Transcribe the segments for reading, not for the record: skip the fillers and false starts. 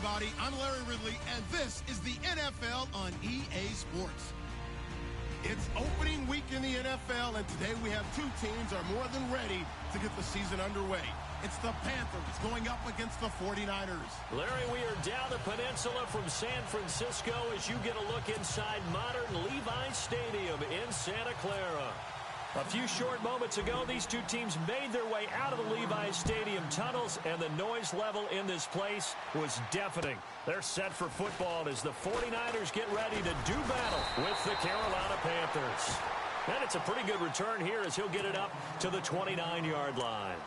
everybody. I'm Larry Ridley, and this is the NFL on EA Sports. It's opening week in the NFL, and today we have two teams are more than ready to get the season underway. It's the Panthers going up against the 49ers. Larry, we are down the peninsula from San Francisco as you get a look inside modern Levi's Stadium in Santa Clara. A few short moments ago, these two teams made their way out of the Levi's Stadium tunnels, and the noise level in this place was deafening. They're set for football as the 49ers get ready to do battle with the Carolina Panthers. And it's a pretty good return here as he'll get it up to the 29-yard line.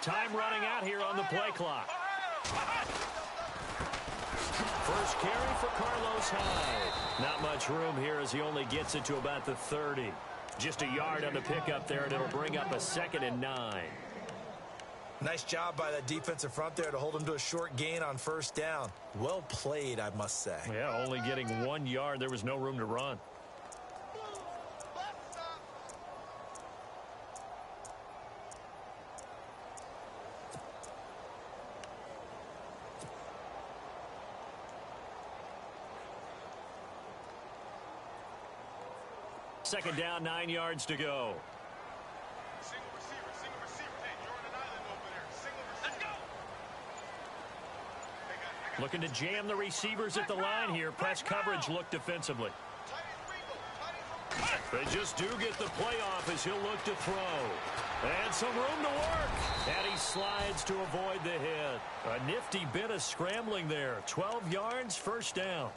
Time running out here on the play clock. First carry for Carlos Hyde. Not much room here as he only gets it to about the 30. Just a yard on the pickup there, and it'll bring up a 2nd and 9. Nice job by that defensive front there to hold him to a short gain on first down. Well played, I must say. Yeah, only getting 1 yard. There was no room to run. Second down, 9 yards to go. Single receiver. Hey, you're on an island over there. Single receiver. Let's go. Looking to jam the receivers at the line here. Press coverage look defensively. They just do get the playoff as he'll look to throw. And some room to work. And he slides to avoid the hit. A nifty bit of scrambling there. 12 yards, first down.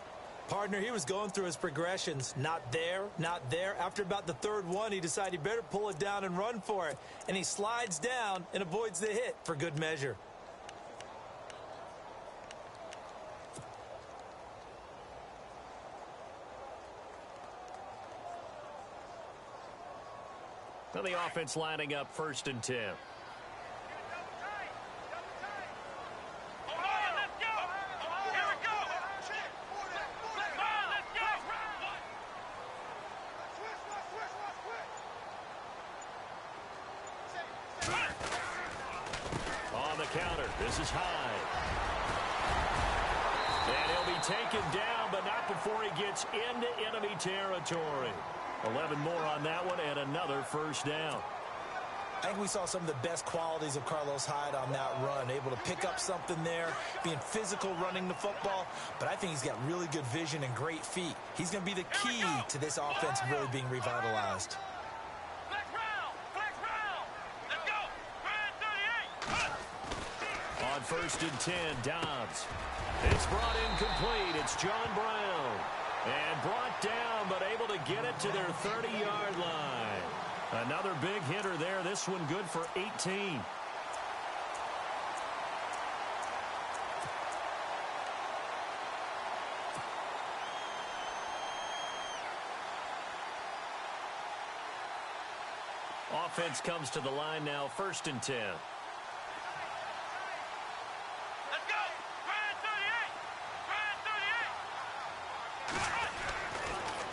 Partner, he was going through his progressions. Not there, not there. After about the third one, he decided he better pull it down and run for it. And he slides down and avoids the hit for good measure. Now the offense lining up 1st and 10. This is Hyde. And he'll be taken down, but not before he gets into enemy territory. 11 more on that one and another first down. I think we saw some of the best qualities of Carlos Hyde on that run. Able to pick up something there, being physical running the football. But I think he's got really good vision and great feet. He's going to be the key to this offense really being revitalized. On 1st and 10, Dobbs. It's brought in complete. It's John Brown. And brought down, but able to get it to their 30-yard line. Another big hitter there. This one good for 18. Offense comes to the line now, 1st and 10.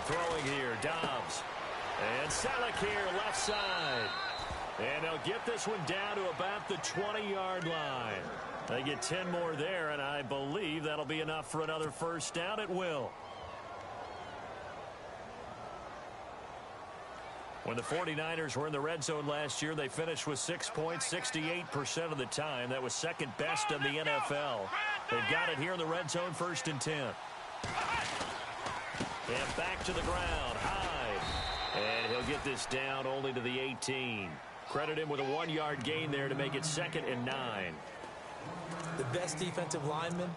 Throwing here, Dobbs. And Salek here, left side. And they'll get this one down to about the 20-yard line. They get 10 more there, and I believe that'll be enough for another first down. It will. When the 49ers were in the red zone last year, they finished with 6 points 68% of the time. That was second best in the NFL. They've got it here in the red zone, 1st and 10. And back to the ground, Hyde. And he'll get this down only to the 18. Credit him with a 1-yard gain there to make it 2nd and 9. The best defensive lineman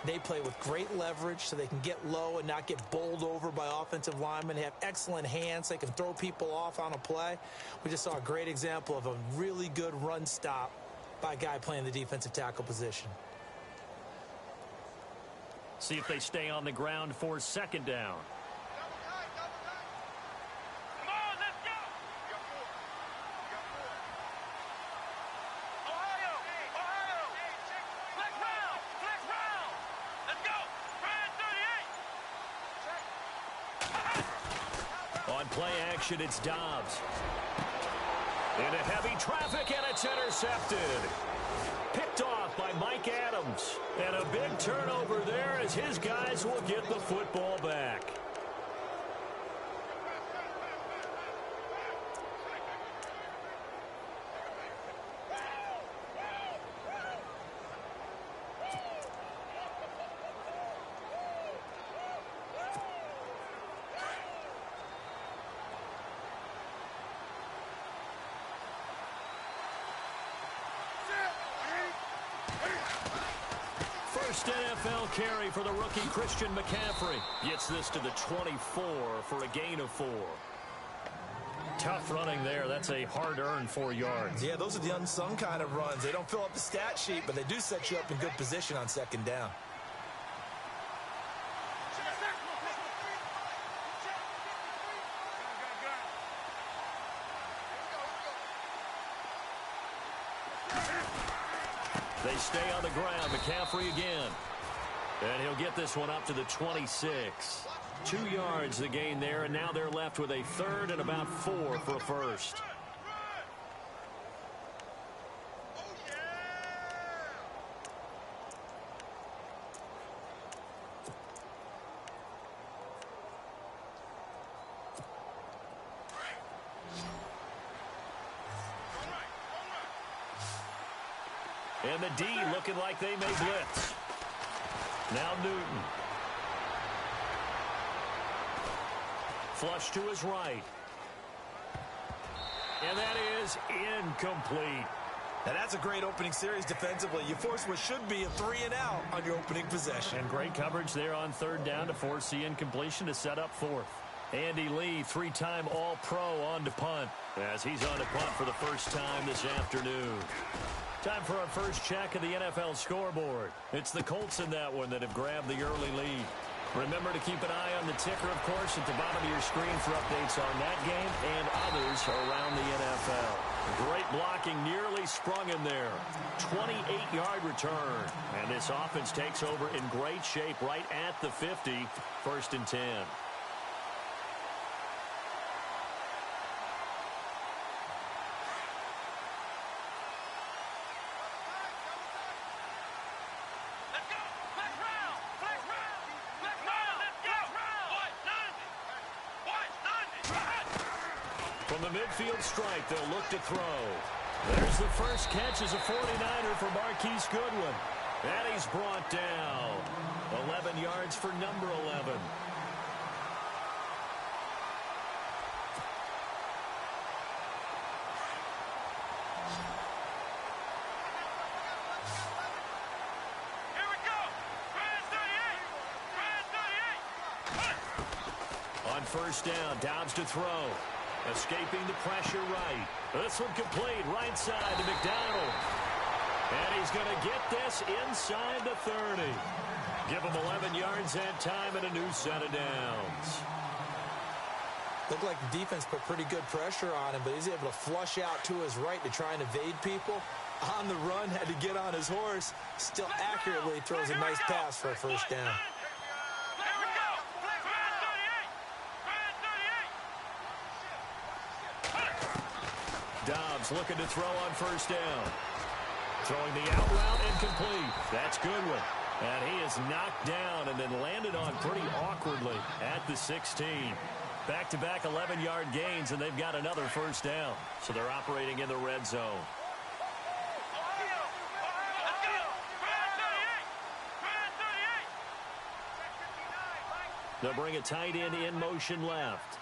They play with great leverage so they can get low and not get bowled over by offensive linemen. They have excellent hands. They can throw people off on a play. We just saw a great example of a really good run stop by a guy playing the defensive tackle position. See if they stay on the ground for second down. On play action, it's Dobbs. Into heavy traffic, and it's intercepted. Picked off by Mike Adams. And a big turnover there as his guys will get the football back. First NFL carry for the rookie Christian McCaffrey. Gets this to the 24 for a gain of 4. Tough running there. That's a hard-earned 4 yards. Yeah, those are the unsung kind of runs. They don't fill up the stat sheet, but they do set you up in good position on second down. They stay on the ground. McCaffrey again. And he'll get this one up to the 26. 2 yards the gain there, and now they're left with a third and about 4 for a first. And the D looking like they may blitz. Now Newton. Flush to his right. And that is incomplete. Now that's a great opening series defensively. You force what should be a 3-and-out on your opening possession. And great coverage there on third down to force the incompletion to set up fourth. Andy Lee, 3-time All-Pro on to punt, as he's on to punt for the first time this afternoon. Time for our first check of the NFL scoreboard. It's the Colts in that one that have grabbed the early lead. Remember to keep an eye on the ticker, of course, at the bottom of your screen for updates on that game and others around the NFL. Great blocking, nearly sprung him there. 28-yard return. And this offense takes over in great shape right at the 50, 1st and 10. From the midfield stripe, they'll look to throw. There's the first catch as a 49er for Marquise Goodwin. And he's brought down. 11 yards for number 11. Here we go. Brand 38. On first down, Dobbs to throw. Escaping the pressure right. This one complete right side to McDonald. And he's going to get this inside the 30. Give him 11 yards that time and a new set of downs. Looked like the defense put pretty good pressure on him, but he's able to flush out to his right to try and evade people. On the run, had to get on his horse. Still accurately throws a nice pass for a first down. Dobbs looking to throw on first down. Throwing the out route incomplete. That's Goodwin. And he is knocked down and then landed on pretty awkwardly at the 16. Back-to-back 11-yard gains, and they've got another first down. So they're operating in the red zone. They'll bring a tight end in motion left.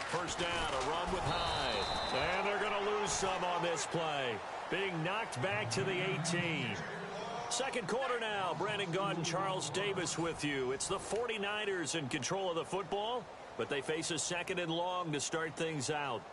First down, a run with Hyde. And they're going to lose some on this play, being knocked back to the 18. Second quarter now. Brandon Gaudin and Charles Davis with you. It's the 49ers in control of the football, but they face a second and long to start things out.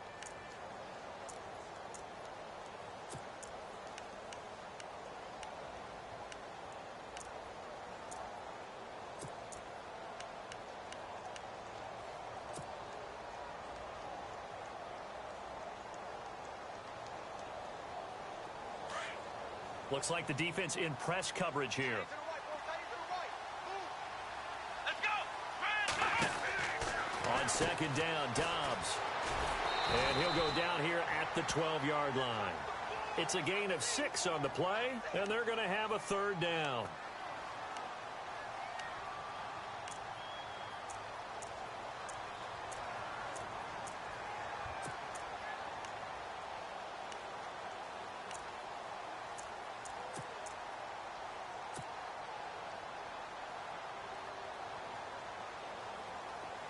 Looks like the defense in press coverage here. On second down, Dobbs. And he'll go down here at the 12-yard line. It's a gain of 6 on the play, and they're going to have a third down.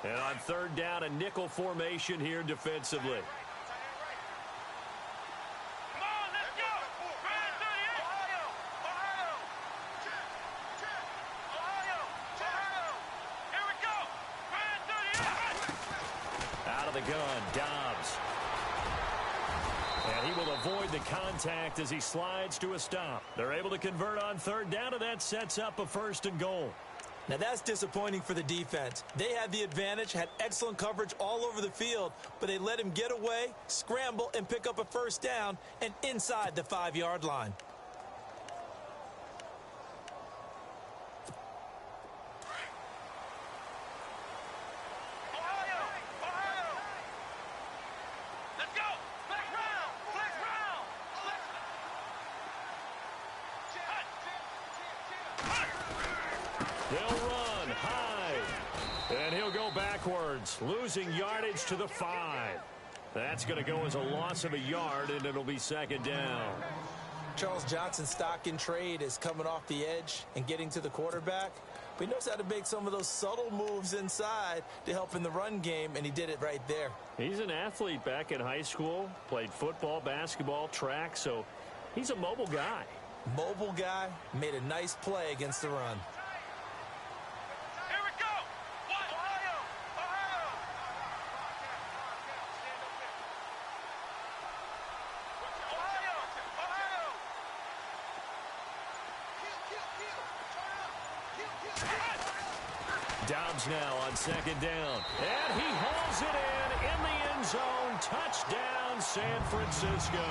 And on third down, a nickel formation here defensively. Come on, let's go! Ohio! Ohio! Ohio! Here we go! Out of the gun, Dobbs. And he will avoid the contact as he slides to a stop. They're able to convert on third down, and that sets up a first and goal. Now, that's disappointing for the defense. They had the advantage, had excellent coverage all over the field, but they let him get away, scramble, and pick up a first down and inside the 5-yard line. Ohio! Ohio! Let's go! Flex round! Flex round! They'll run high, and he'll go backwards, losing yardage to the 5. That's going to go as a loss of a yard, and it'll be second down. Charles Johnson's stock in trade is coming off the edge and getting to the quarterback. But he knows how to make some of those subtle moves inside to help in the run game, and he did it right there. He's an athlete back in high school, played football, basketball, track, so he's a mobile guy. Mobile guy, made a nice play against the run. Here we go! Ohio! Ohio! Ohio! Ohio! Dobbs now on second down, and he hauls it in the end zone. Touchdown, San Francisco.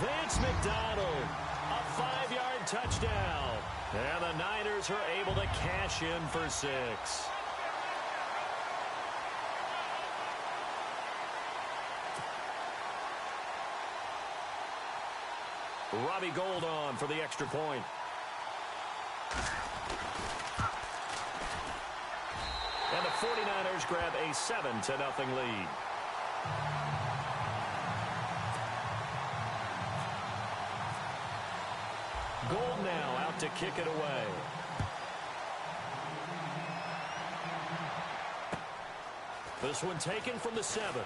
Vance McDonald, a 5-yard touchdown. And the Niners are able to cash in for 6. Robbie Gould on for the extra point. And the 49ers grab a 7-0 lead. Gould now out to kick it away. This one taken from the 7.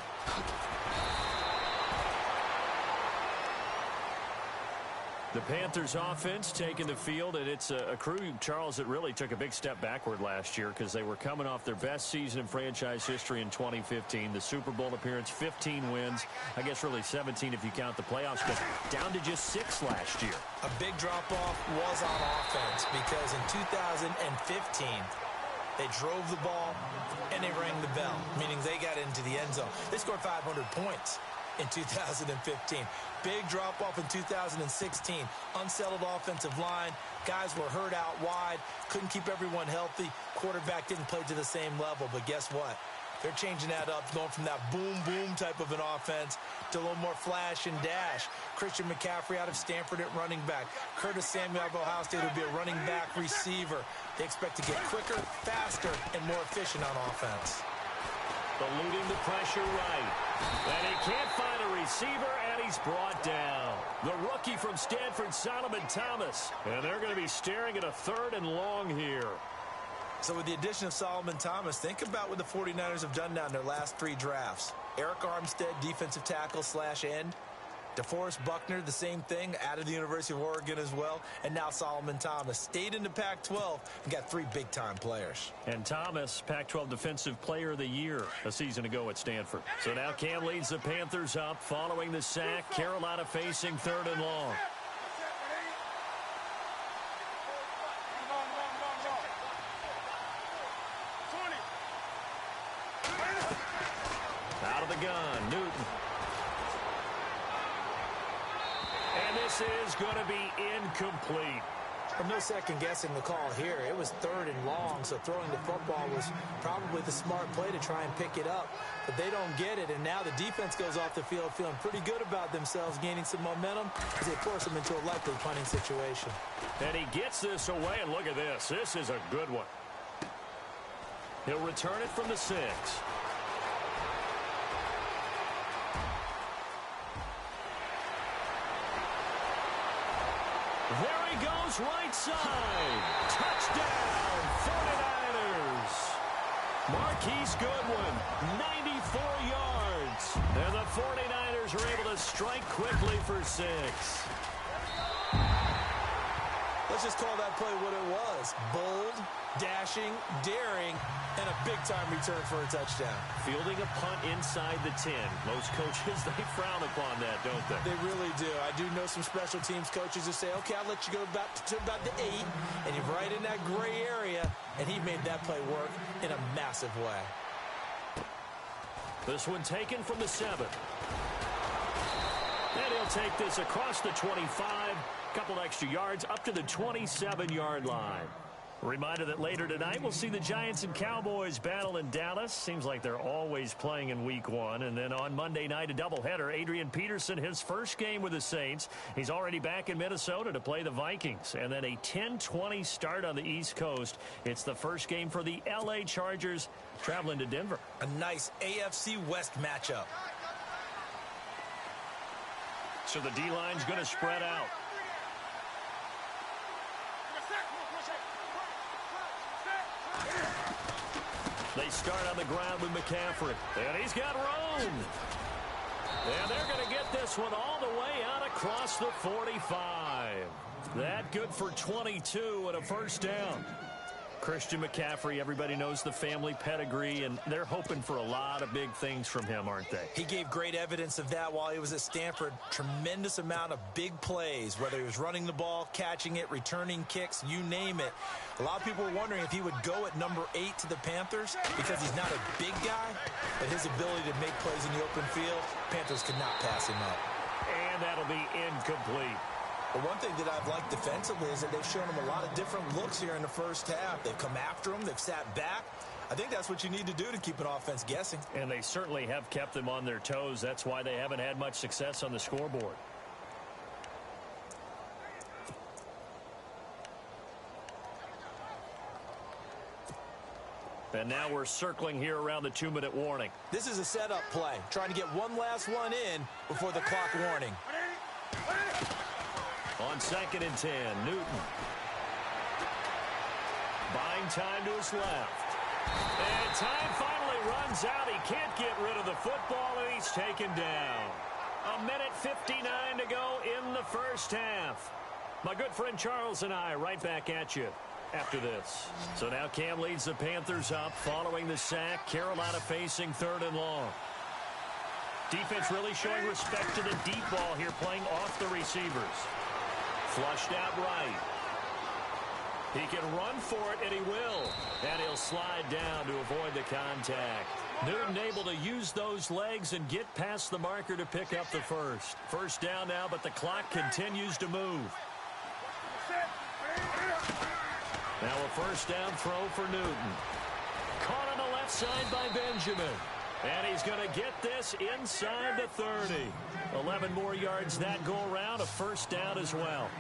The Panthers offense taking the field, and it's a crew, Charles, that really took a big step backward last year because they were coming off their best season in franchise history in 2015. The Super Bowl appearance, 15 wins. I guess really 17 if you count the playoffs, but down to just 6 last year. A big drop-off was on offense because in 2015, they drove the ball and they rang the bell, meaning they got into the end zone. They scored 500 points in 2015. Big drop-off in 2016. Unsettled offensive line. Guys were hurt out wide. Couldn't keep everyone healthy. Quarterback didn't play to the same level. But guess what? They're changing that up, going from that boom-boom type of an offense to a little more flash and dash. Christian McCaffrey out of Stanford at running back. Curtis Samuel out of Ohio State will be a running back receiver. They expect to get quicker, faster, and more efficient on offense. Eluding the pressure right. And he can't find a receiver, and he's brought down. The rookie from Stanford, Solomon Thomas. And they're going to be staring at a 3rd and long here. So with the addition of Solomon Thomas, think about what the 49ers have done now in their last 3 drafts. Eric Armstead, defensive tackle / end. DeForest Buckner, the same thing, out of the University of Oregon as well. And now Solomon Thomas stayed in the Pac-12 and got 3 big-time players. And Thomas, Pac-12 Defensive Player of the Year a season ago at Stanford. So now Cam leads the Panthers up following the sack. Carolina facing 3rd and long. Out of the gun, Newton. And this is going to be incomplete. Well, no second guessing the call here. It was 3rd and long, so throwing the football was probably the smart play to try and pick it up. But they don't get it, and now the defense goes off the field feeling pretty good about themselves, gaining some momentum as they force them into a likely punting situation. And he gets this away, and look at this. This is a good one. He'll return it from the 6. There he goes, right side. Touchdown, 49ers. Marquise Goodwin, 94 yards. And the 49ers are able to strike quickly for 6. Let's just call that play what it was. Bold, dashing, daring, and a big-time return for a touchdown. Fielding a punt inside the 10. Most coaches, they frown upon that, don't they? They really do. I do know some special teams coaches who say, okay, I'll let you go to about the 8, and you're right in that gray area, and he made that play work in a massive way. This one taken from the 7. And he'll take this across the 25. Couple extra yards up to the 27-yard line. A reminder that later tonight we'll see the Giants and Cowboys battle in Dallas. Seems like they're always playing in week 1. And then on Monday night, a doubleheader. Adrian Peterson, his first game with the Saints. He's already back in Minnesota to play the Vikings. And then a 10:20 start on the East Coast. It's the first game for the L.A. Chargers traveling to Denver. A nice AFC West matchup. So the D-line's going to spread out. They start on the ground with McCaffrey. And he's got room. And they're going to get this one all the way out across the 45. That good for 22 and a first down. Christian McCaffrey, everybody knows the family pedigree, and they're hoping for a lot of big things from him, aren't they? He gave great evidence of that while he was at Stanford. Tremendous amount of big plays, whether he was running the ball, catching it, returning kicks, you name it. A lot of people were wondering if he would go at number 8 to the Panthers because he's not a big guy, but his ability to make plays in the open field, Panthers could not pass him up. And that'll be incomplete. But one thing that I've liked defensively is that they've shown him a lot of different looks here in the first half. They've come after him. They've sat back. I think that's what you need to do to keep an offense guessing. And they certainly have kept them on their toes. That's why they haven't had much success on the scoreboard. And now we're circling here around the 2-minute warning. This is a setup play, trying to get one last one in before the clock warning. On 2nd and 10, Newton. Buying time to his left. And time finally runs out. He can't get rid of the football, and he's taken down. 1:59 to go in the first half. My good friend Charles and I right back at you after this. So now Cam leads the Panthers up following the sack. Carolina facing 3rd and long. Defense really showing respect to the deep ball here, playing off the receivers. Flushed out right. He can run for it, and he will. And he'll slide down to avoid the contact. Newton able to use those legs and get past the marker to pick up the first. First down now, but the clock continues to move. Now a first down throw for Newton. Caught on the left side by Benjamin. And he's going to get this inside the 30. 11 more yards that go around, a first down as well.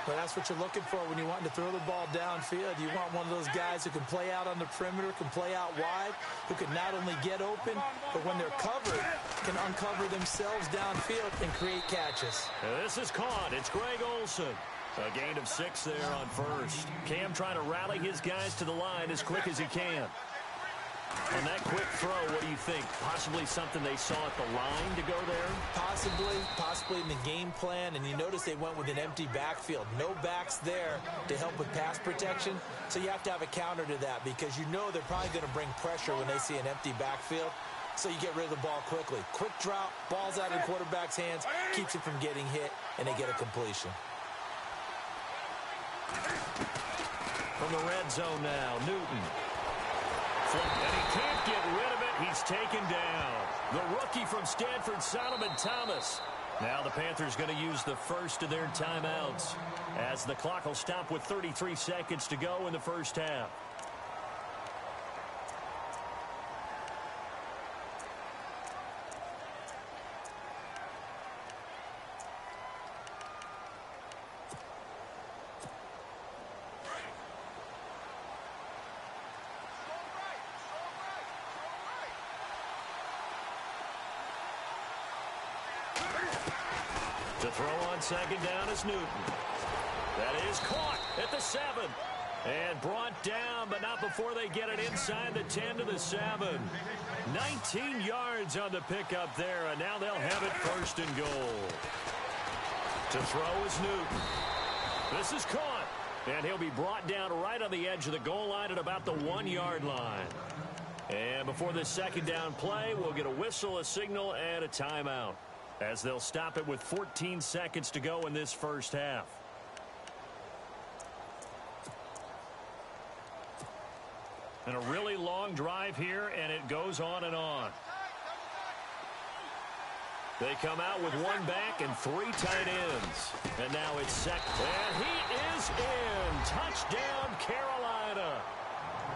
But that's what you're looking for when you want to throw the ball downfield. You want one of those guys who can play out on the perimeter, can play out wide, who can not only get open, but when they're covered, can uncover themselves downfield and create catches. And this is caught. It's Greg Olsen. A gain of 6 there on first. Cam trying to rally his guys to the line as quick as he can. On that quick throw, what do you think? Possibly something they saw at the line to go there? Possibly in the game plan. And you notice they went with an empty backfield. No backs there to help with pass protection. So you have to have a counter to that because you know they're probably going to bring pressure when they see an empty backfield. So you get rid of the ball quickly. Quick drop, ball's out of the quarterback's hands, keeps it from getting hit, and they get a completion. From the red zone now, Newton. And he can't get rid of it. He's taken down. The rookie from Stanford, Solomon Thomas. Now the Panthers going to use the first of their timeouts as the clock will stop with 33 seconds to go in the first half. To throw on second down is Newton. That is caught at the 7. And brought down, but not before they get it inside the 10 to the 7. 19 yards on the pickup there, and now they'll have it first and goal. To throw is Newton. This is caught, and he'll be brought down right on the edge of the goal line at about the 1-yard line. And before this second down play, we'll get a whistle, a signal, and a timeout, as they'll stop it with 14 seconds to go in this first half. And a really long drive here, and it goes on and on. They come out with 1 back and 3 tight ends. And now it's second. And he is in. Touchdown, Carolina.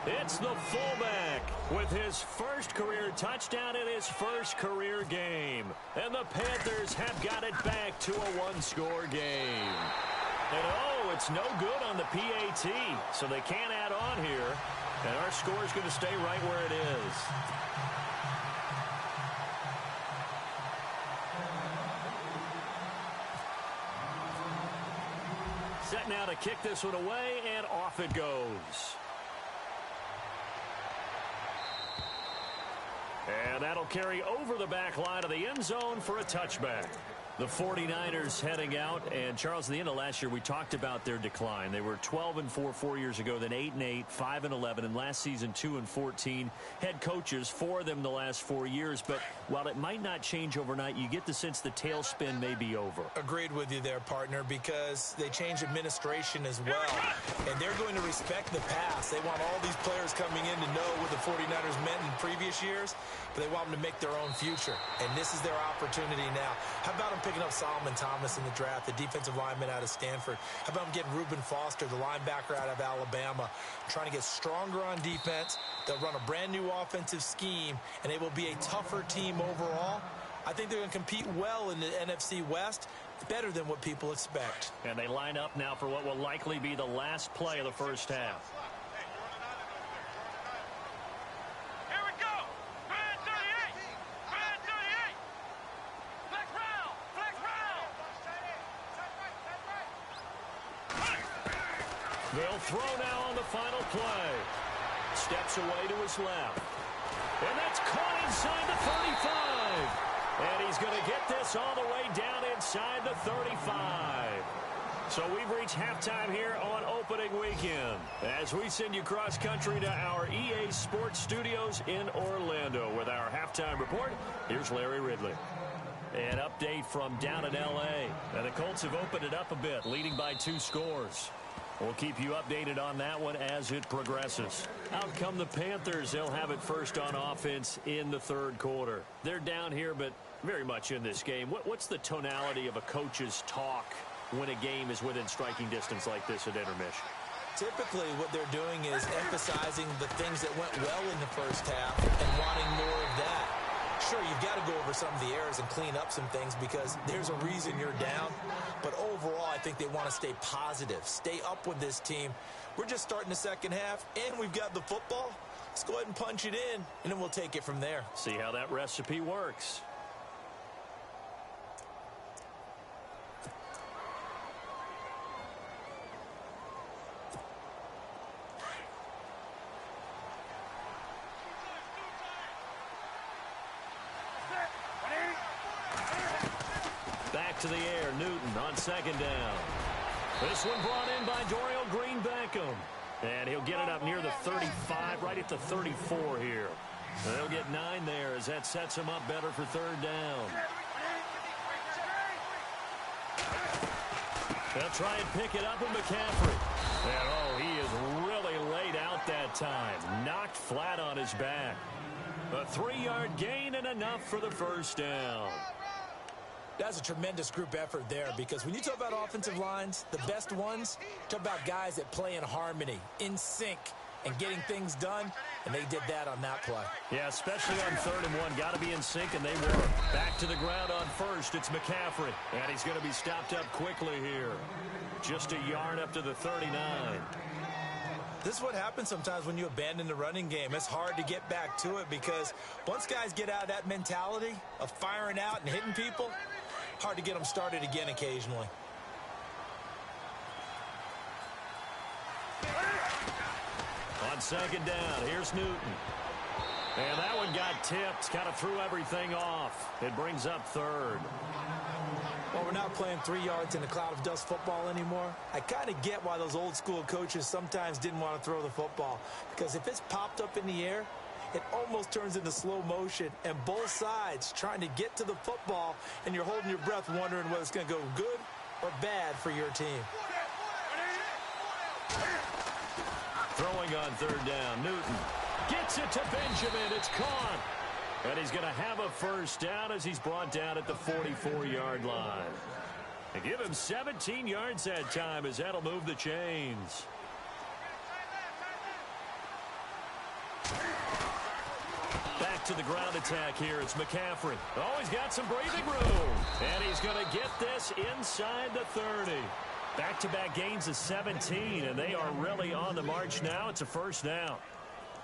It's the fullback with his first career touchdown in his first career game. And the Panthers have got it back to a 1-score game. And oh, it's no good on the PAT, so they can't add on here. And our score is going to stay right where it is. Set now to kick this one away, and off it goes. And that'll carry over the back line of the end zone for a touchback. The 49ers heading out, and Charles, at the end of last year, we talked about their decline. They were 12-4 4 years ago, then 8-8, 5-11, and last season 2-14. Head coaches, 4 of them the last 4 years, but while it might not change overnight, you get the sense the tailspin may be over. Agreed with you there, partner, because they changed administration as well, and they're going to respect the pass. They want all these players coming in to know what the 49ers meant in previous years, but they want them to make their own future, and this is their opportunity now. How about them picking up Solomon Thomas in the draft, the defensive lineman out of Stanford? How about them getting Reuben Foster, the linebacker out of Alabama, trying to get stronger on defense? They'll run a brand new offensive scheme, and they will be a tougher team overall. I think they're going to compete well in the NFC West, better than what people expect. And they line up now for what will likely be the last play of the first half. They'll throw now on the final play. Steps away to his left. And that's caught inside the 35. And he's going to get this all the way down inside the 35. So we've reached halftime here on opening weekend as we send you cross country to our EA Sports Studios in Orlando with our halftime report. Here's Larry Ridley. An update from down in L.A. And the Colts have opened it up a bit, leading by 2 scores. We'll keep you updated on that one as it progresses. Out come the Panthers. They'll have it first on offense in the third quarter. They're down here, but very much in this game. What's the tonality of a coach's talk when a game is within striking distance like this at intermission? Typically, what they're doing is emphasizing the things that went well in the first half and wanting more of that. Sure, you've got to go over some of the errors and clean up some things because there's a reason you're down. But overall, I think they want to stay positive, stay up with this team. We're just starting the second half, and we've got the football. Let's go ahead and punch it in, and then we'll take it from there. See how that recipe works. to the air. Newton on second down. This one brought in by Dorial Green-Beckham. And he'll get it up near the 35, right at the 34 here. And they'll get 9 there as that sets him up better for third down. They'll try and pick it up with McCaffrey. And, oh, he is really laid out that time. Knocked flat on his back. A 3-yard gain and enough for the first down. That's a tremendous group effort there, because when you talk about offensive lines, the best ones, talk about guys that play in harmony, in sync, and getting things done, and they did that on that play. Yeah, especially on 3rd and 1. Got to be in sync, and they were. Back to the ground on first. It's McCaffrey, and he's going to be stopped up quickly here. Just a yard up to the 39. This is what happens sometimes when you abandon the running game. It's hard to get back to it, because once guys get out of that mentality of firing out and hitting people, hard to get them started again occasionally. On second down, here's Newton. And that one got tipped, kind of threw everything off. It brings up 3rd. Well, we're not playing 3 yards in a cloud of dust football anymore. I kind of get why those old school coaches sometimes didn't want to throw the football, because if it's popped up in the air, it almost turns into slow motion, and both sides trying to get to the football, and you're holding your breath wondering whether it's going to go good or bad for your team. Throwing on 3rd down, Newton gets it to Benjamin. It's caught. And he's going to have a first down as he's brought down at the 44-yard line. They give him 17 yards that time, as that'll move the chains. Back to the ground attack here. It's McCaffrey. Oh, he's got some breathing room. And he's going to get this inside the 30. Back-to-back gains of 17, and they are really on the march now. It's a first down.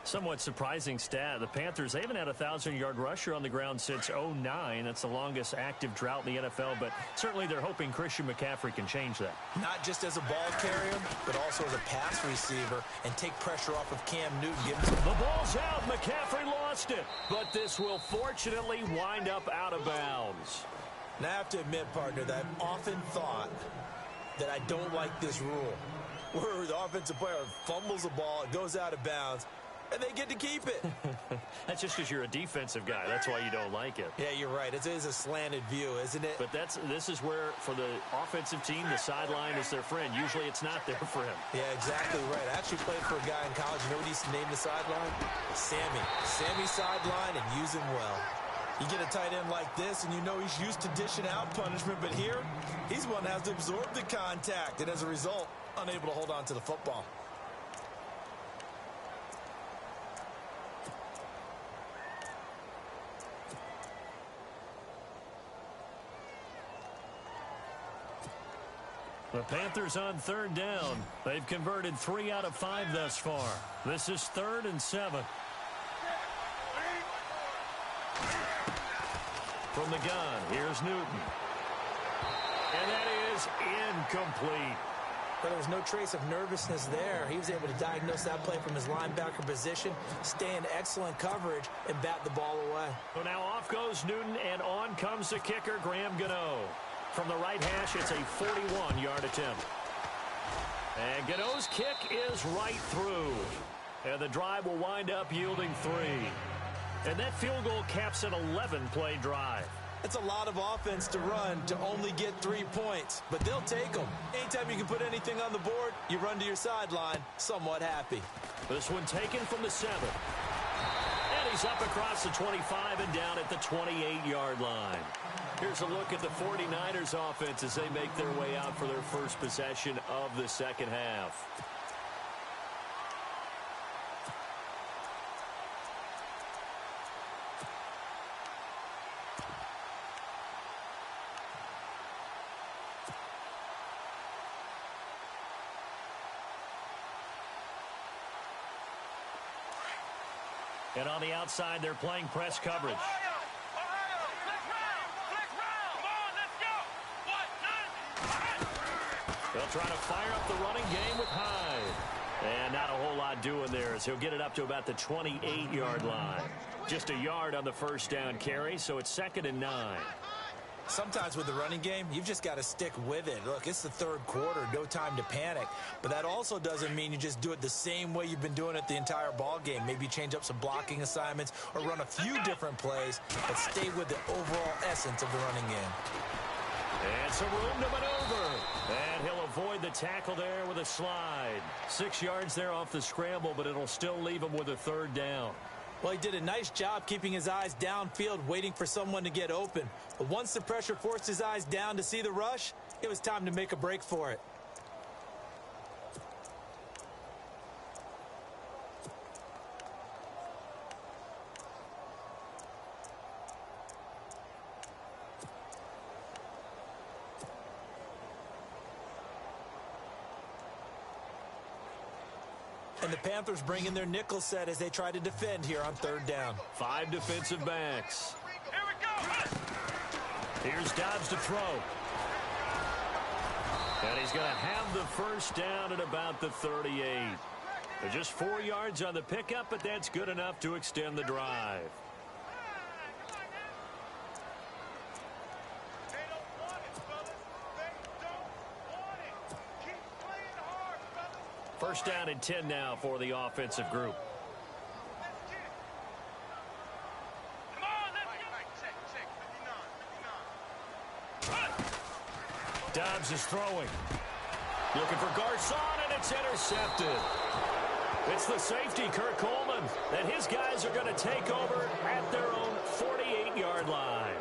Somewhat surprising stat. The Panthers, they haven't had a 1,000-yard rusher on the ground since 2009. That's the longest active drought in the NFL, but certainly they're hoping Christian McCaffrey can change that. Not just as a ball carrier, but also as a pass receiver, and take pressure off of Cam Newton. The ball's out. McCaffrey lost it, but this will fortunately wind up out of bounds. And I have to admit, partner, that I've often thought that I don't like this rule, where the offensive player fumbles the ball, it goes out of bounds, and they get to keep it. That's just because you're a defensive guy. That's why you don't like it. Yeah, you're right. It is a slanted view, isn't it? But this is where, for the offensive team, the sideline is their friend. Usually it's not there for him. Yeah, exactly right. I actually played for a guy in college. You know what he used to name the sideline? Sammy. Sammy sideline, and use him well. You get a tight end like this, and you know he's used to dishing out punishment, but here, he's one that has to absorb the contact, and as a result, unable to hold on to the football. The Panthers on 3rd down. They've converted 3 out of 5 thus far. This is 3rd and 7. From the gun, here's Newton. And that is incomplete. But there was no trace of nervousness there. He was able to diagnose that play from his linebacker position, stay in excellent coverage, and bat the ball away. So now off goes Newton, and on comes the kicker, Graham Gano. From the right hash, it's a 41-yard attempt. And Gano's kick is right through. And the drive will wind up yielding 3. And that field goal caps an 11-play drive. It's a lot of offense to run to only get 3 points, but they'll take them. Anytime you can put anything on the board, you run to your sideline somewhat happy. This one taken from the 7. And he's up across the 25 and down at the 28-yard line. Here's a look at the 49ers offense as they make their way out for their first possession of the second half. And on the outside, they're playing press coverage. They'll try to fire up the running game with Hyde. And not a whole lot doing there as he'll get it up to about the 28-yard line. Just a yard on the first down carry, so it's 2nd and 9. Sometimes with the running game, you've just got to stick with it. Look, it's the third quarter, no time to panic. But that also doesn't mean you just do it the same way you've been doing it the entire ball game. Maybe change up some blocking assignments or run a few different plays, but stay with the overall essence of the running game. And some room to maneuver. And he'll avoid the tackle there with a slide. 6 yards there off the scramble, but it'll still leave him with a third down. Well, he did a nice job keeping his eyes downfield, waiting for someone to get open. But once the pressure forced his eyes down to see the rush, it was time to make a break for it. And the Panthers bring in their nickel set as they try to defend here on third down. 5 defensive backs. Here we go. Here's Dobbs to throw. And he's going to have the first down at about the 38. They're just 4 yards on the pickup, but that's good enough to extend the drive. First down and 10 now for the offensive group. Come on, let's Dobbs is throwing. Looking for Garcon, and it's intercepted. It's the safety, Kurt Coleman, and his guys are going to take over at their own 48-yard line.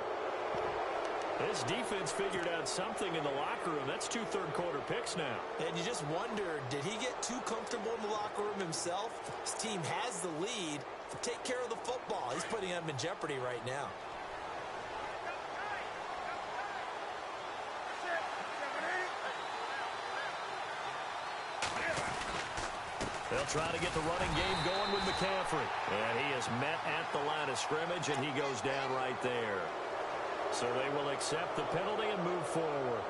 This defense figured out something in the locker room. That's 2 third-quarter picks now. And you just wonder, did he get too comfortable in the locker room himself? His team has the lead. Take care of the football. He's putting them in jeopardy right now. They'll try to get the running game going with McCaffrey. And he is met at the line of scrimmage, and he goes down right there. So they will accept the penalty and move forward.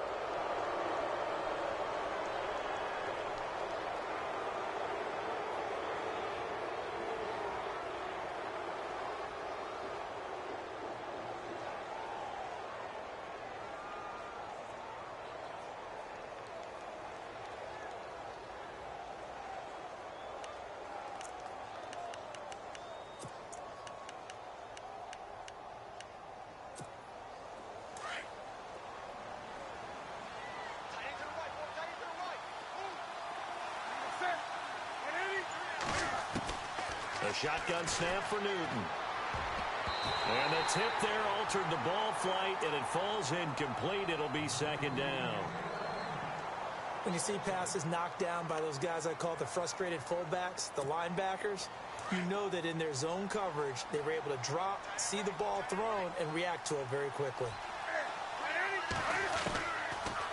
A shotgun snap for Newton. And the tip there altered the ball flight, and it falls incomplete. It'll be second down. When you see passes knocked down by those guys I call the frustrated fullbacks, the linebackers, you know that in their zone coverage, they were able to drop, see the ball thrown, and react to it very quickly.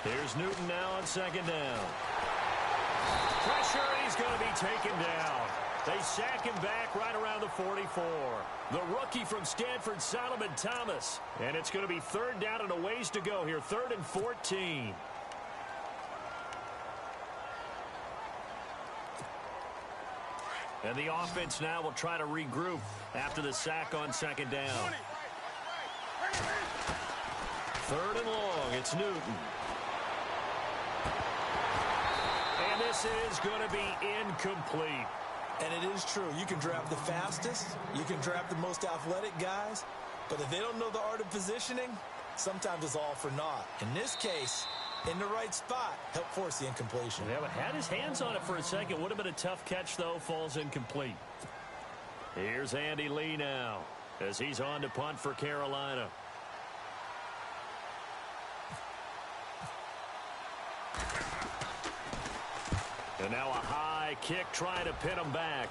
Here's Newton now on second down. Pressure, he's going to be taken down. They sack him back right around the 44. The rookie from Stanford, Solomon Thomas. And it's going to be third down and a ways to go here. 3rd and 14. And the offense now will try to regroup after the sack on second down. 3rd and long. It's Newton. And this is going to be incomplete. And it is true. You can draft the fastest. You can draft the most athletic guys. But if they don't know the art of positioning, sometimes it's all for naught. In this case, in the right spot, helped force the incompletion. Yeah, but had his hands on it for a second. Would have been a tough catch, though. Falls incomplete. Here's Andy Lee now as he's on to punt for Carolina. And now a high kick trying to pin him back.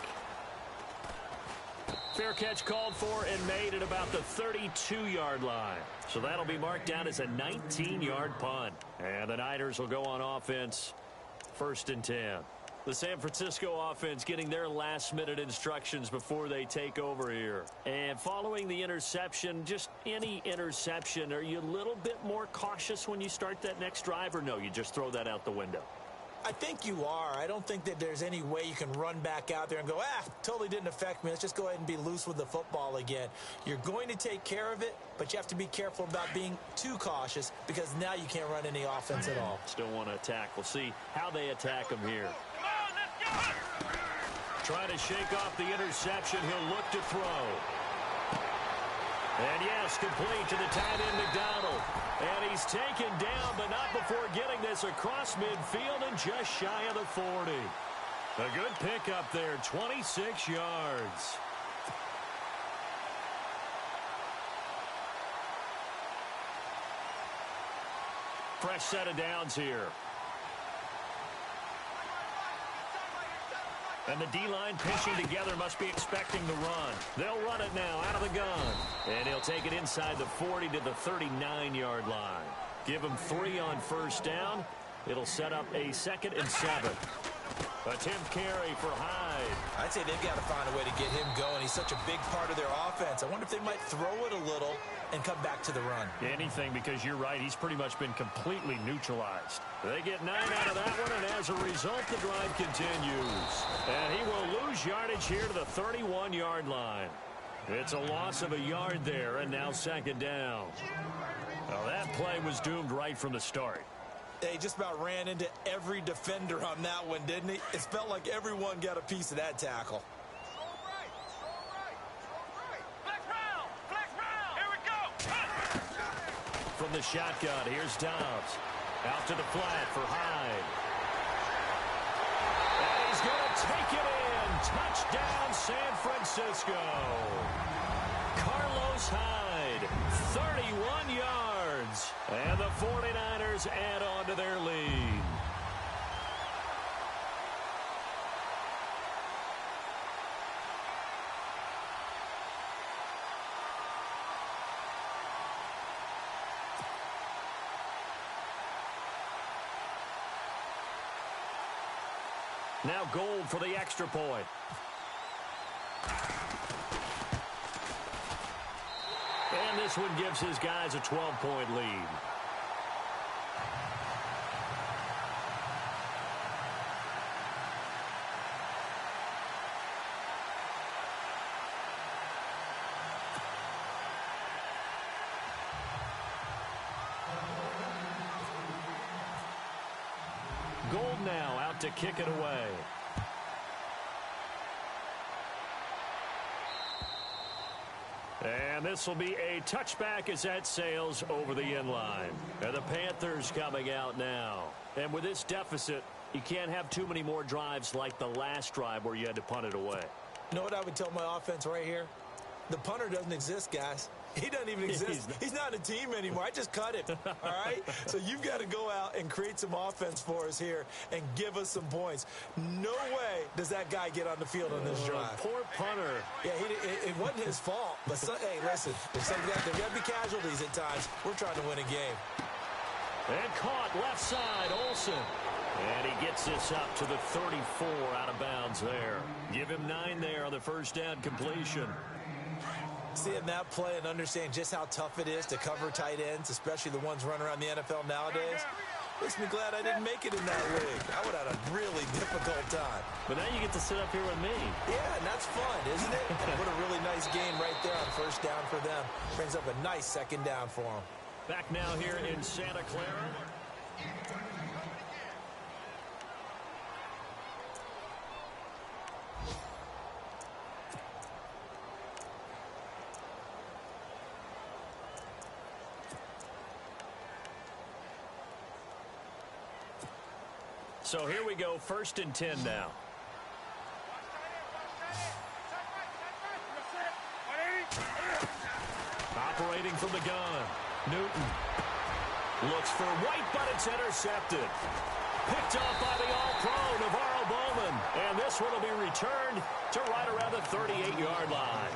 Fair catch called for and made at about the 32-yard line. So that'll be marked down as a 19-yard punt. And the Niners will go on offense. 1st and 10. The San Francisco offense getting their last-minute instructions before they take over here. And following the interception, just any interception, are you a little bit more cautious when you start that next drive, or no, you just throw that out the window? I think you are. I don't think that there's any way you can run back out there and go, totally didn't affect me. Let's just go ahead and be loose with the football again. You're going to take care of it, but you have to be careful about being too cautious because now you can't run any offense at all. Still want to attack. We'll see how they attack him here. Trying to shake off the interception. He'll look to throw. And yes, complete to the tight end, McDonald. And he's taken down, but not before getting this across midfield and just shy of the 40. A good pickup there, 26 yards. Fresh set of downs here. And the D-line pinching together must be expecting the run. They'll run it now out of the gun. And he'll take it inside the 40 to the 39-yard line. Give him 3 on first down. It'll set up a 2nd and 7. Attempt carry for Hyde. I'd say they've got to find a way to get him going. He's such a big part of their offense. I wonder if they might throw it a little and come back to the run. Anything, because you're right. He's pretty much been completely neutralized. They get 9 out of that one, and as a result, the drive continues. And he will lose yardage here to the 31-yard line. It's a loss of a yard there, and now 2nd down. Well, that play was doomed right from the start. He just about ran into every defender on that one, didn't he? It felt like everyone got a piece of that tackle. From the shotgun, here's Dobbs. Out to the flat for Hyde. And he's going to take it in. Touchdown, San Francisco. Carlos Hyde, 31 yards. And the 49ers add on to their lead. Now Gold for the extra point. And this one gives his guys a 12-point lead. Gold now out to kick it away. And this will be a touchback as that sails over the end line. And the Panthers coming out now. And with this deficit, you can't have too many more drives like the last drive where you had to punt it away. You know what I would tell my offense right here? The punter doesn't exist, guys. He doesn't even exist. He's not a team anymore. I just cut him, all right? So you've got to go out and create some offense for us here and give us some points. No way does that guy get on the field on this drive. Poor punter. Yeah, it wasn't his fault. But, hey, listen, there's got to be casualties at times. We're trying to win a game. And caught left side, Olsen. And he gets this up to the 34 out of bounds there. Give him 9 there on the first down completion. Seeing that play and understand just how tough it is to cover tight ends, especially the ones running around the NFL nowadays, makes me glad I didn't make it in that league. I would have had a really difficult time. But now you get to sit up here with me. Yeah, and that's fun, isn't it? And what a really nice game right there on first down for them. Brings up a nice 2nd down for them. Back now here in Santa Clara. So here we go, 1st and 10 now. Operating from the gun. Newton looks for White, but it's intercepted. Picked off by the All-Pro, Navarro Bowman. And this one will be returned to right around the 38-yard line.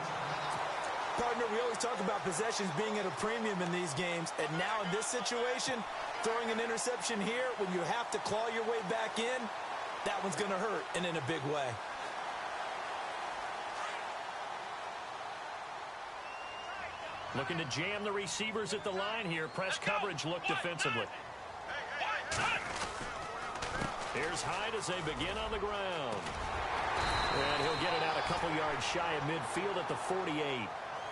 Partner, we always talk about possessions being at a premium in these games. And now in this situation, throwing an interception here when you have to claw your way back in, that one's going to hurt, and in a big way. Looking to jam the receivers at the line here. Press coverage look defensively. Here's Hyde as they begin on the ground. And he'll get it out a couple yards shy of midfield at the 48.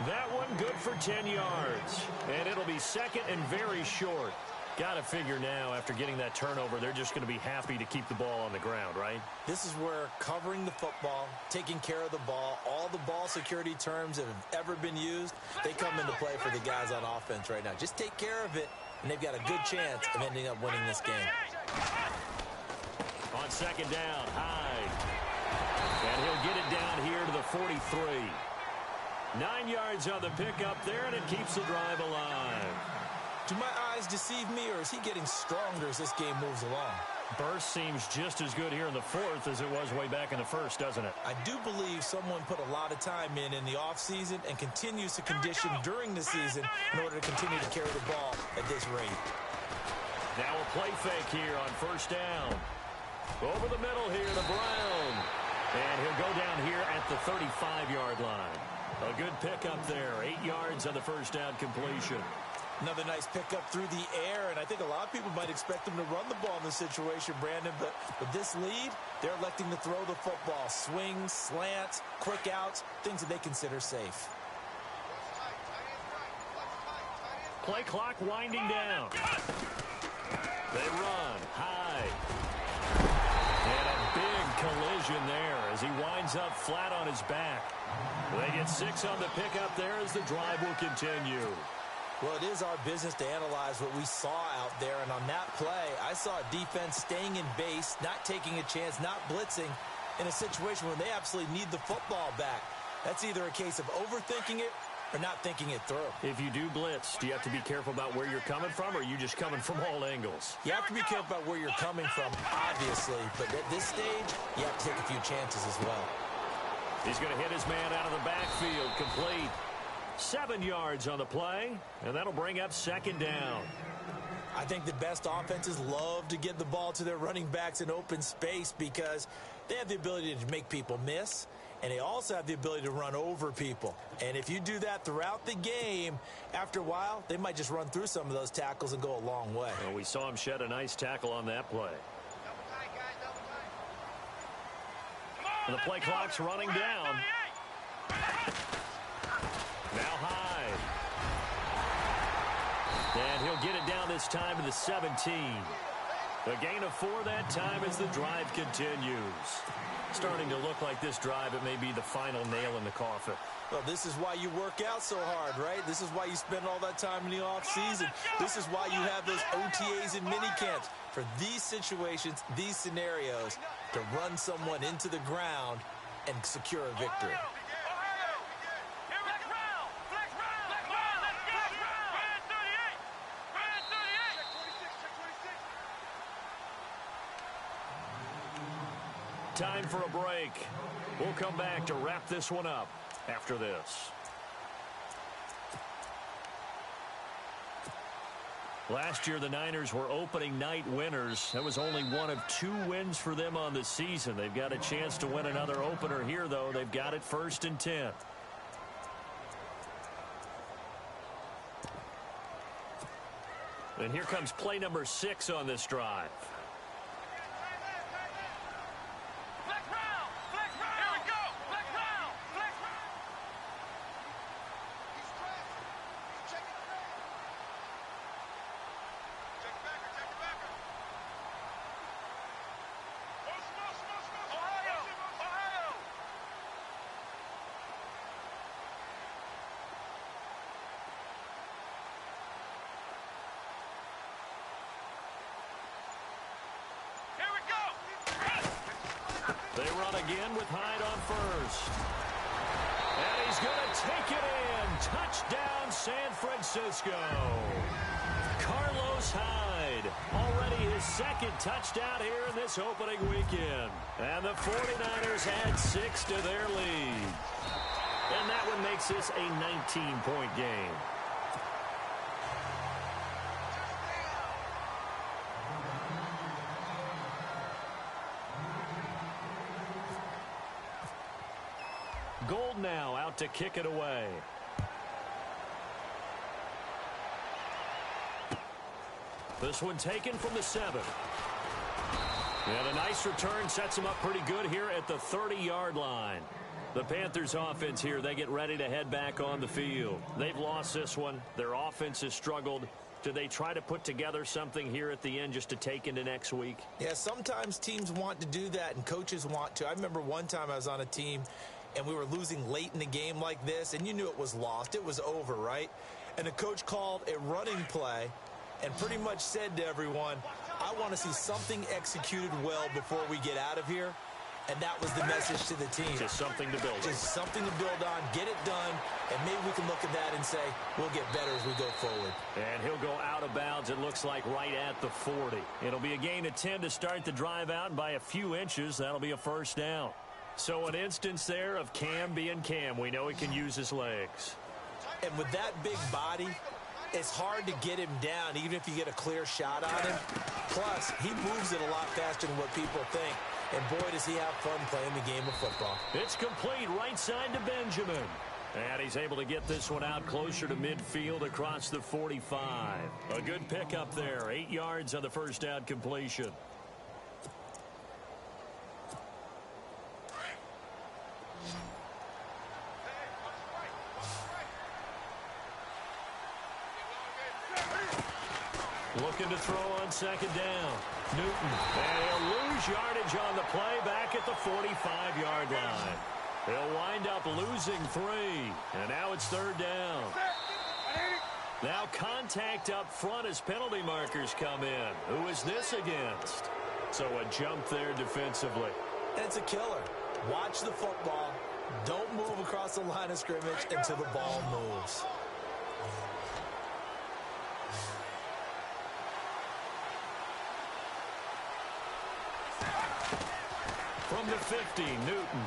That one good for 10 yards. And it'll be second and very short. Got to figure now, after getting that turnover, they're just going to be happy to keep the ball on the ground, right? This is where covering the football, taking care of the ball, all the ball security terms that have ever been used, they come into play for the guys on offense right now. Just take care of it, and they've got a good chance of ending up winning this game. On second down, Hyde. And he'll get it down here to the 43. 9 yards on the pickup there, and it keeps the drive alive. Do my eyes deceive me, or is he getting stronger as this game moves along? Burst seems just as good here in the fourth as it was way back in the first, doesn't it? I do believe someone put a lot of time in the offseason and continues to condition during the season in order to continue to carry the ball at this rate. Now a play fake here on first down. Over the middle here to Brown. And he'll go down here at the 35-yard line. A good pickup there. 8 yards on the first down completion. Another nice pickup through the air, and I think a lot of people might expect them to run the ball in this situation, Brandon, but with this lead, they're electing to throw the football. Swings, slants, quick outs, things that they consider safe. Play clock winding down. They run high. And a big collision there as he winds up flat on his back. They get 6 on the pickup there as the drive will continue. Well, it is our business to analyze what we saw out there, and on that play, I saw a defense staying in base, not taking a chance, not blitzing, in a situation where they absolutely need the football back. That's either a case of overthinking it or not thinking it through. If you do blitz, do you have to be careful about where you're coming from, or are you just coming from all angles? You have to be careful about where you're coming from, obviously, but at this stage, you have to take a few chances as well. He's going to hit his man out of the backfield, complete. 7 yards on the play, and that'll bring up second down. I think the best offenses love to get the ball to their running backs in open space because they have the ability to make people miss, and they also have the ability to run over people. And if you do that throughout the game, after a while, they might just run through some of those tackles and go a long way. Well, we saw him shed a nice tackle on that play. And the play clock's running down. Now Hyde. And he'll get it down this time to the 17. A gain of 4 that time as the drive continues. Starting to look like this drive, it may be the final nail in the coffin. Well, this is why you work out so hard, right? This is why you spend all that time in the offseason. This is why you have those OTAs and minicamps. For these situations, these scenarios, to run someone into the ground and secure a victory. Time for a break. We'll come back to wrap this one up after this. Last year, the Niners were opening night winners. That was only one of 2 wins for them on the season. They've got a chance to win another opener here, though. They've got it 1st and 10. And here comes play number 6 on this drive. They run again with Hyde on first. And he's going to take it in. Touchdown, San Francisco. Carlos Hyde, already his 2nd touchdown here in this opening weekend. And the 49ers add 6 to their lead. And that one makes this a 19-point game. Gold now out to kick it away. This one taken from the 7. And a nice return sets him up pretty good here at the 30-yard line. The Panthers offense here, they get ready to head back on the field. They've lost this one. Their offense has struggled. Do they try to put together something here at the end just to take into next week? Yeah, sometimes teams want to do that and coaches want to. I remember one time I was on a team and we were losing late in the game like this, and you knew it was lost. It was over, right? And the coach called a running play and pretty much said to everyone, I want to see something executed well before we get out of here. And that was the message to the team. Just something to build on. Just something to build on, get it done, and maybe we can look at that and say, we'll get better as we go forward. And he'll go out of bounds, it looks like, right at the 40. It'll be a gain of 10 to start the drive out, and by a few inches, that'll be a first down. So an instance there of Cam being Cam. We know he can use his legs. And with that big body, it's hard to get him down, even if you get a clear shot on him. Plus, he moves it a lot faster than what people think. And boy, does he have fun playing the game of football. It's complete right side to Benjamin. And he's able to get this one out closer to midfield across the 45. A good pickup there. 8 yards on the first down completion. Looking to throw on second down. Newton. And he'll lose yardage on the play back at the 45-yard line. He'll wind up losing 3. And now it's third down. Now contact up front as penalty markers come in. Who is this against? So a jump there defensively. And it's a killer. Watch the football. Don't move across the line of scrimmage until the ball moves. From the 50, Newton.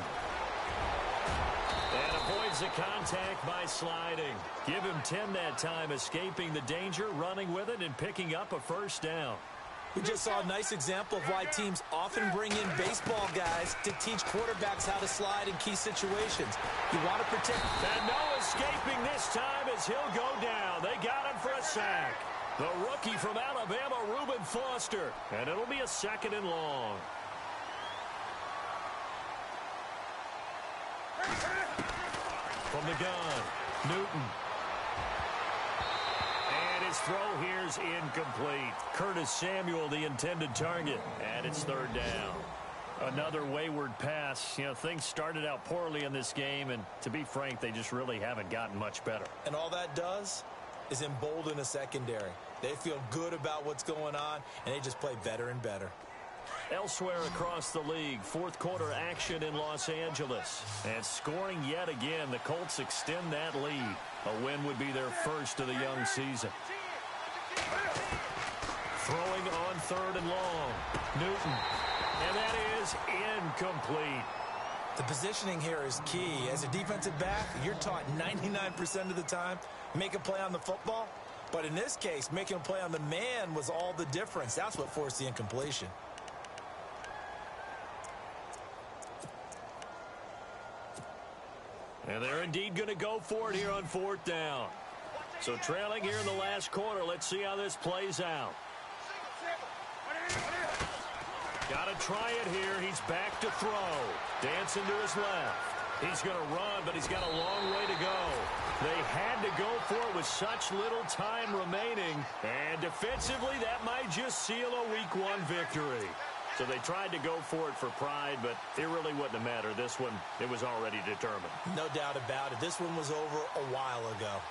And avoids the contact by sliding. Give him 10 that time, escaping the danger, running with it, and picking up a first down. We just saw a nice example of why teams often bring in baseball guys to teach quarterbacks how to slide in key situations. You want to protect. And no escaping this time as he'll go down. They got him for a sack. The rookie from Alabama, Reuben Foster. And it'll be a second and long. From the gun, Newton. And his throw here's incomplete. Curtis Samuel, the intended target. And it's third down. Another wayward pass. You know, things started out poorly in this game, and to be frank, they just really haven't gotten much better. And all that does is embolden a secondary. They feel good about what's going on, and they just play better and better. Elsewhere across the league, fourth quarter action in Los Angeles. And scoring yet again, the Colts extend that lead. A win would be their first of the young season. Throwing on third and long. Newton. And that is incomplete. The positioning here is key. As a defensive back, you're taught 99% of the time, make a play on the football. But in this case, making a play on the man was all the difference. That's what forced the incompletion. And they're indeed going to go for it here on fourth down. So trailing here in the last quarter. Let's see how this plays out. Got to try it here. He's back to throw. Dancing to his left. He's going to run, but he's got a long way to go. They had to go for it with such little time remaining. And defensively, that might just seal a Week 1 victory. So they tried to go for it for pride, but it really wouldn't have mattered. This one, it was already determined. No doubt about it. This one was over a while ago.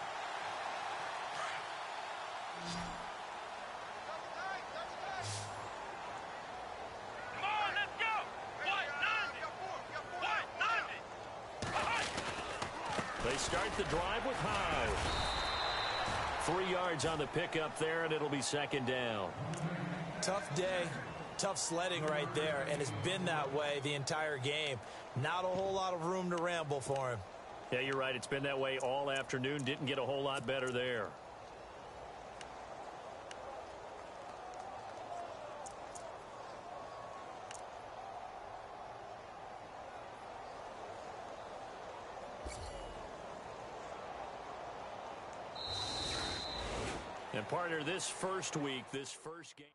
Come on, let's go! 190! They start the drive with Hyde. 3 yards on the pickup there, and it'll be second down. Tough day. Tough sledding right there, and it's been that way the entire game. Not a whole lot of room to ramble for him. Yeah, you're right. It's been that way all afternoon. Didn't get a whole lot better there. And partner, this first week, this first game.